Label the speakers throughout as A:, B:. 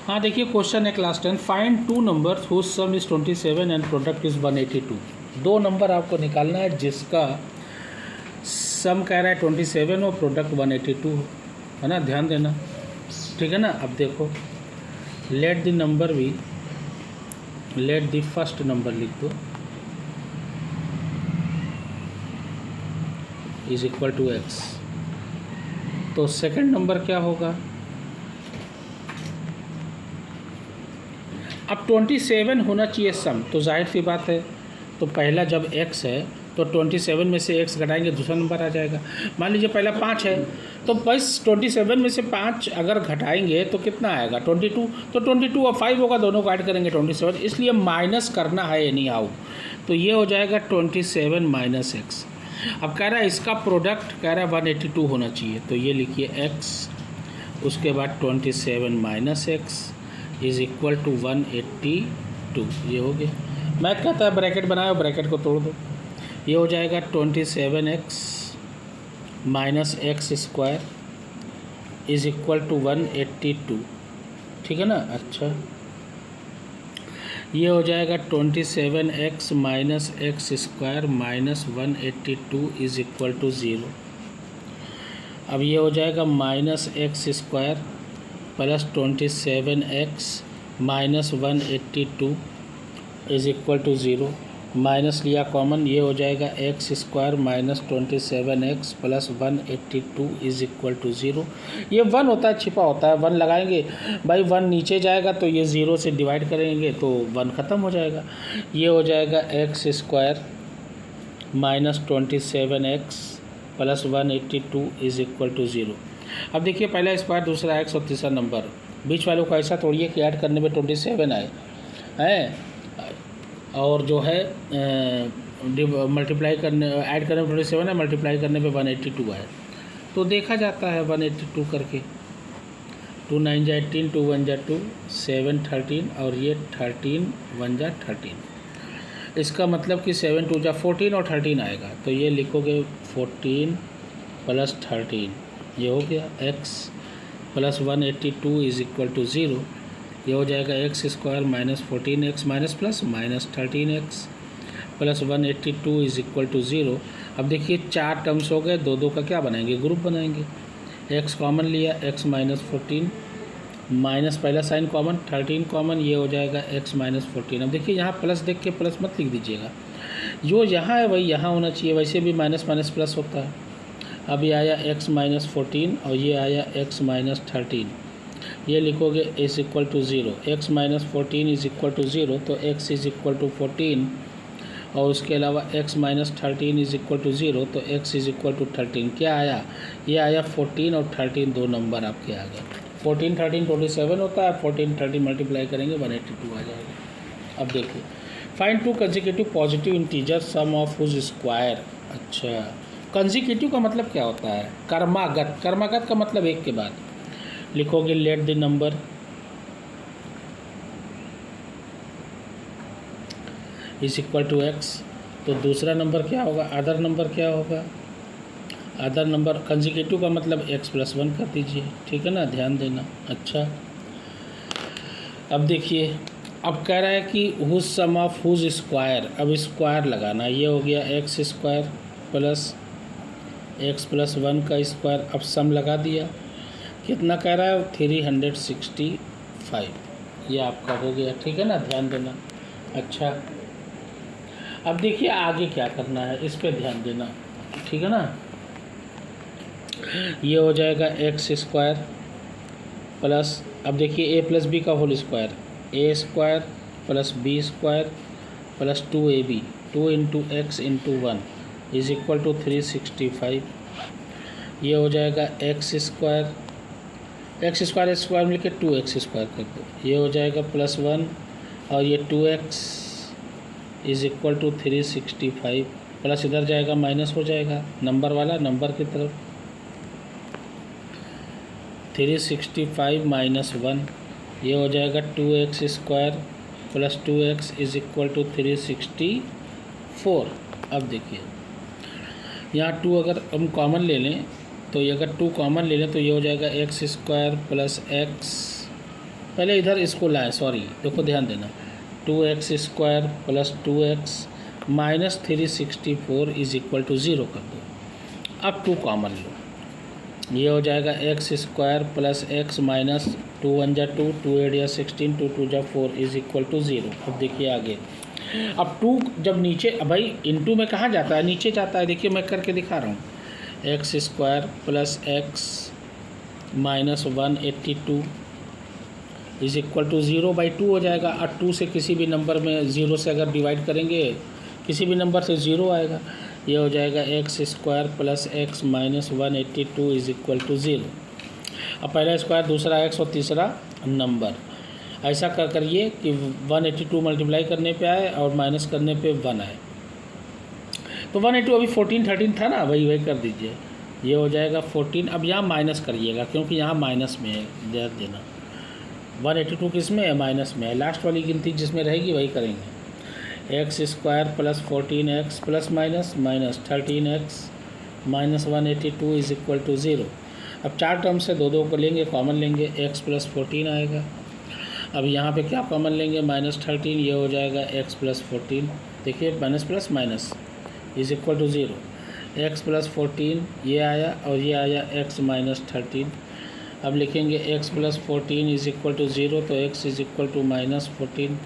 A: हाँ देखिए क्वेश्चन है class 10, find two numbers whose sum is 27 and product is 182। दो नंबर आपको निकालना है जिसका सम कह रहा है 27 और प्रोडक्ट 182 है ना, ध्यान देना, ठीक है ना। अब देखो, let the number be, let the first number लिख दो इज इक्वल टू एक्स, तो सेकंड नंबर क्या होगा। अब 27 होना चाहिए सम, तो जाहिर सी बात है, तो पहला जब x है तो 27 में से x घटाएंगे दूसरा नंबर आ जाएगा। मान लीजिए पहला 5 है तो बस 27 में से 5 अगर घटाएंगे तो कितना आएगा 22, तो 22 और 5 होगा, दोनों को ऐड करेंगे 27, इसलिए माइनस करना है एनी हाउ, तो ये हो जाएगा 27 माइनस एक्स। अब कह रहा है इसका प्रोडक्ट कह रहा है 182 होना चाहिए, तो ये लिखिए x, उसके बाद 27 minus x is equal to 182। ये हो गया, मैथ कहता है ब्रैकेट बनाओ, ब्रैकेट को तोड़ दो, ये हो जाएगा 27x minus x square is equal to 182, ठीक है ना। अच्छा, ये हो जाएगा 27x minus x square minus 182 is equal to 0। अब ये हो जाएगा minus x square plus 27x minus 182 is equal to 0, minus लिया कॉमन, ये हो जाएगा x square minus 27x plus 182 is equal to 0। ये 1 होता है, छिपा होता है, 1 लगाएंगे भाई, 1 नीचे जाएगा तो ये 0 से डिवाइड करेंगे तो 1 ख़त्म हो जाएगा। ये हो जाएगा x square minus 27x plus 182 is equal to 0। अब देखिए पहला स्क्वायर, दूसरा एक्स और तीसरा नंबर, बीच वालों को ऐसा तोड़िए कि ऐड करने में 27 आए हैं, और जो है मल्टीप्लाई करने, ऐड करने में 27 है, मल्टीप्लाई करने पे 182 आए, तो देखा जाता है 182 करके, 2 9 जा 18, 2 1 जा 2, 7 13, और ये 13 1 जा 13, इसका मतलब कि 7 2 जा 14 और 13 आएगा, तो ये लिखोगे 14 प्लस 13, ये हो गया x plus 182 is equal to 0। ये हो जाएगा x square minus 14x minus plus minus 13x plus 182 is equal to 0। अब देखिए 4 टर्म्स हो गए, दो दो का क्या बनाएंगे, ग्रुप बनाएंगे, x कॉमन लिया, x माइनस 14 माइनस पहला साइन कॉमन, 13 कॉमन, ये हो जाएगा x माइनस 14। अब देखिए यहाँ प्लस देख के प्लस मत लिख दीजिएगा, जो यहाँ है वही यहाँ होना चाहिए, वैसे भी माइनस माइनस प्लस होता है। अब ये आया x माइनस 14 और ये आया x माइनस 13, ये लिखोगे is equal to 0, x minus 14 is equal to 0, तो x इज़ इक्वल टू 14, और उसके अलावा x minus 13 is equal to 0, तो x इज़ इक्वल टू 13। क्या आया, ये आया 14 और 13, दो नंबर आपके आ गए। 14 13 27 होता है, 14 13 मल्टीप्लाई करेंगे 182 आ जाएगा। अब देखिए, find two consecutive positive integer sum of whose square. अच्छा, कंसेक्यूटिव का मतलब क्या होता है, कर्मागत, कर्मागत का मतलब एक के बाद लिखोगे let the number is equal to x, तो दूसरा नंबर क्या होगा, अदर नंबर क्या होगा, अदर नंबर कंसेक्यूटिव का मतलब x प्लस 1 कर दीजिए, ठीक है ना, ध्यान देना। अच्छा, अब देखिए, अब कह रहा है कि whose sum of whose square, अब स्क्वायर लगाना, ये हो गया x square plus x plus 1 का स्क्वायर, अब सम लगा दिया, कितना कह रहा है 365, ये आपका हो गया, ठीक है ना, ध्यान देना। अच्छा, अब देखिए आगे क्या करना है, इस पे ध्यान देना, ठीक है ना। ये हो जाएगा एक्स स्क्वायर प्लस, अब देखिए a प्लस बी का whole square, A square plus B square plus 2ab, 2 into x into 1 is equal to 365। ये हो जाएगा एक्स स्क्वायर स्क्वायर मिल के 2x स्क्वायर कर दो, ये हो जाएगा प्लस 1, और ये 2x is equal to 365, plus इधर जाएगा माइनस हो जाएगा, नंबर वाला नंबर की तरफ, 365 माइनस 1, ये हो जाएगा 2x square plus 2x is equal to 364। अब देखिए यहाँ 2 अगर हम कॉमन ले लें, तो ये अगर 2 कॉमन ले लें तो ये हो जाएगा एक्स स्क्वायर प्लस एक्स पहले इधर इसको लाएं, सॉरी देखो ध्यान देना, 2x² plus 2x minus 364 is equal to 0 कर दो। अब 2 कॉमन लो, ये हो जाएगा x² प्लस x माइनस 2 1 जा 2, 2 8 या 16, 2 2 जा 4 इज इक्वल टू 0। अब देखिए आगे, अब 2 जब नीचे, भाई इनटू में कहाँ जाता है, नीचे जाता है। देखिए मैं करके दिखा रहा हूँ, x² plus x minus 182 is equal to 0/2 हो जाएगा। और 2 से किसी भी नंबर में 0 से अगर डिवाइड करेंगे, किसी भी नंबर से 0 आएगा। ये हो जाएगा x² plus x minus 182 is equal to 0। अब पहला स्क्वायर, दूसरा x और तीसरा नंबर, ऐसा कर करिए कि 182 मल्टीप्लाई करने पे आए और माइनस करने पे 1 आए। तो 182 अभी 14 13 था ना, वही कर दीजिए, ये हो जाएगा 14। अब यहाँ माइनस करिएगा क्योंकि यहाँ माइनस में है, ध्यान देना। 182 किस में है, माइनस में है। लास्ट वाली गिनती जिसमें रहेगी वही करेंगे। x² plus 14x plus minus 13x minus 182 is equal to 0। अब 4 टर्म से 2 को लेंगे, कॉमन लेंगे, x प्लस 14 आएगा। अब यहाँ पे क्या कॉमन लेंगे, -13, ये हो जाएगा x प्लस 14। देखिए minus plus minus is equal to 0। x plus 14 ये आया और ये आया x माइनस 13। अब लिखेंगे x plus 14 is equal to 0, तो x is equal to minus 14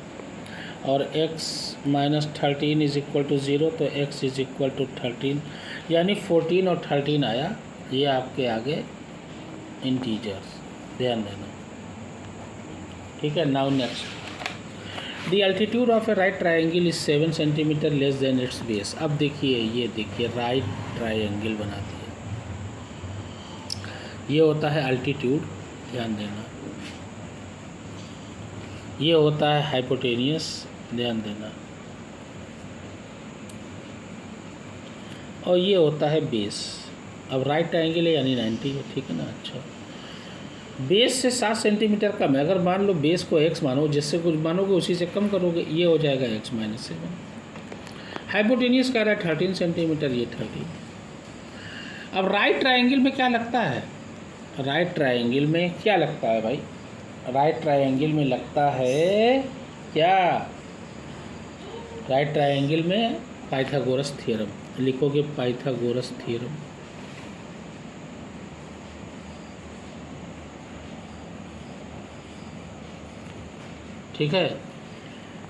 A: और x minus 13 is equal to 0, तो x इज इक्वल टू 13, यानी 14 और 13 आया। ये आपके आगे इंटीजर्स, ध्यान देना, ठीक है। Now next, the altitude of A right triangle is 7 centimetre less than it's base. अब देखिए, ये देखिए राइट ट्राइंगल बना दिया, ये होता है अल्टीट्यूड, ध्यान देना। ये होता है हाइपोटेनियस, ध्यान देना। और ये होता है बेस। अब राइट ट्राइंगल है यानी 90 है, ठीक है ना। अच्छा, बेस से 7 सेंटीमीटर कम है। अगर मान लो बेस को x मानो, जिससे कुछ मानोगे उसी से कम करोगे, ये हो जाएगा x माइनस 7। हाइपोटेनियस कह रहा है 13 सेंटीमीटर, ये 13। अब राइट ट्राइंगल में क्या लगता है, राइट ट्राइंगल में क्या लगता है भाई, राइट ट्राइंगल में लगता है क्या, राइट ट्राइंगल में पाइथागोरस थ्योरम लिखोगे, पाइथागोरस थ्योरम। ठीक है,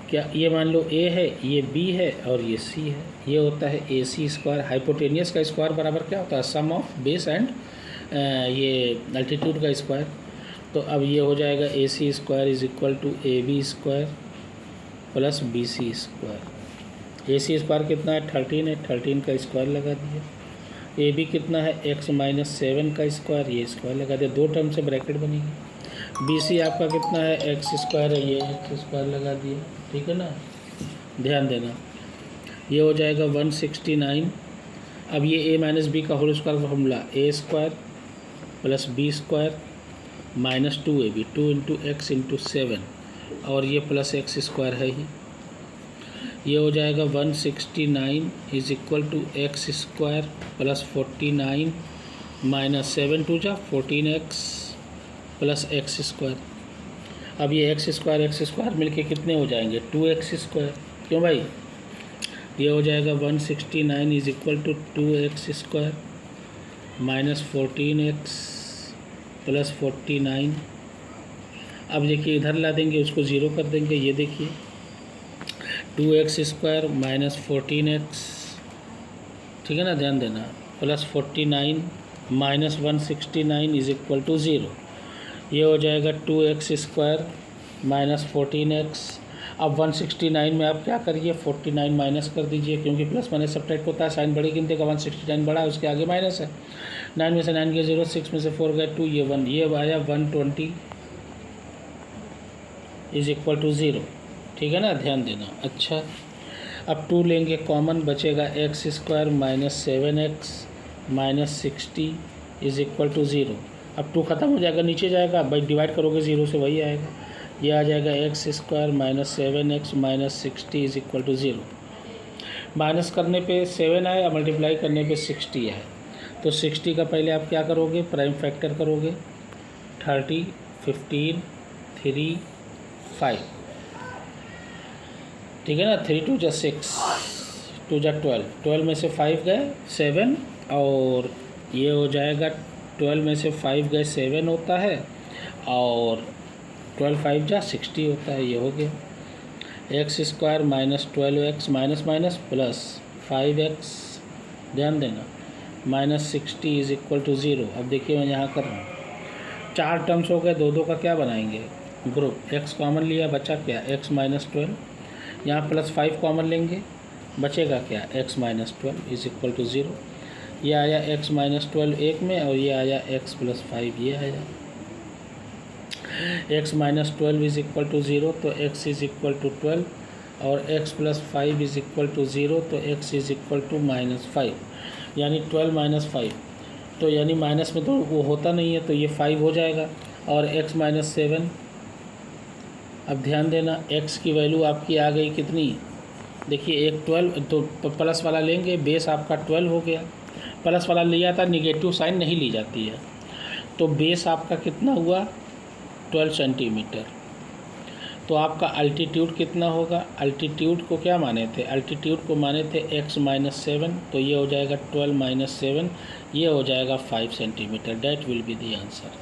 A: क्या ये मान लो a है, ये b है और ये c है। ये होता है AC²। हाइपोटेनियस का स्क्वायर बराबर क्या होता है, सम ऑफ बेस एंड ये अल्टीट्यूड का स्क्वायर। तो अब ये हो जाएगा AC² is equal to AB² plus BC²। AC² कितना है, 13 है, 13 का स्क्वायर लगा दिया। AB कितना है, x माइनस 7 का स्क्वायर, ये स्क्वायर लगा दिया, 2 टर्म से ब्रैकेट बनेगी। BC आपका कितना है, x² है, ये x² लगा दिया, ठीक है ना, ध्यान देना। ये हो जाएगा 169। अब ये a माइनस बी का होल स्क्वायर का formula, a² plus b² minus 2ab, 2 into x into 7, और ये प्लस x² है ही। ये हो जाएगा 169 is equal to x² plus 49 minus 7 2 जा 14x प्लस x²। अब ये x² मिलके कितने हो जाएंगे, 2x²। क्यों भाई, ये हो जाएगा 169 is equal to 2x² minus 14x plus 49। अब देखिए इधर ला देंगे, उसको 0 कर देंगे। ये देखिए 2x² माइनस 14x, ठीक है ना, ध्यान देना, plus 49 minus 169 is equal to 0। ये हो जाएगा 2x² माइनस 14x। अब 169 में आप क्या करिए, 49 माइनस कर दीजिए, क्योंकि प्लस माइनस सब्ट्रैक्ट होता है, साइन बड़ी गिनती का 169 बड़ा है, उसके आगे माइनस है। 9 में से 9 गए 0, 6 में से 4 गए 2, ये 1, ये आया 120 इज इक्वल टू 0, ठीक है ना, ध्यान देना। अच्छा, अब 2 लेंगे कॉमन, बचेगा x² minus 7x minus 60 is equal to 0। अब 2 ख़त्म हो जाएगा, नीचे जाएगा, भाई डिवाइड करोगे 0 से वही आएगा। ये आ जाएगा x² minus 7x minus 60 is equal to 0। Minus करने पे 7 आए और मल्टीप्लाई करने पे 60 आए, तो 60 का पहले आप क्या करोगे, प्राइम फैक्टर करोगे, 30 15 3 5, ठीक है ना। 3 2 = 6, 2 = 12, 12 में से 5 गए 7, और ये हो जाएगा 12 में से 5 गए 7 होता है, और 12 5 = 60 होता है। ये हो गया x² - 12x minus minus plus 5x, ध्यान देना, -60 = 0। अब देखिए मैं यहाँ कर रहा हूँ, 4 टर्म्स हो गए, 2 2 का क्या बनाएंगे ग्रुप, x कॉमन लिया, बचा क्या x - 12, यहाँ +5 कॉमन लेंगे, बचेगा क्या x - 12 = 0। ये आया x - 12 एक में, और ये आया x + 5 ये आया। x - 12 = 0 तो x = 12, और x + 5 = 0 तो x = -5, यानी 12 - 5, तो यानी माइनस में तो वो होता नहीं है, तो ये 5 हो जाएगा। और x - 7, अब ध्यान देना x की वैल्यू आपकी आ गई कितनी, देखिए एक 12, तो प्लस वाला लेंगे, बेस आपका 12 हो गया। प्लस वाला लिया था, निगेटिव साइन नहीं ली जाती है, तो बेस आपका कितना हुआ 12 सेंटीमीटर। तो आपका अल्टीट्यूड कितना होगा, अल्टीट्यूड को क्या माने थे, अल्टीट्यूड को माने थे x - 7, तो ये हो जाएगा 12 - 7, ये हो जाएगा 5 centimetre. That will be the answer.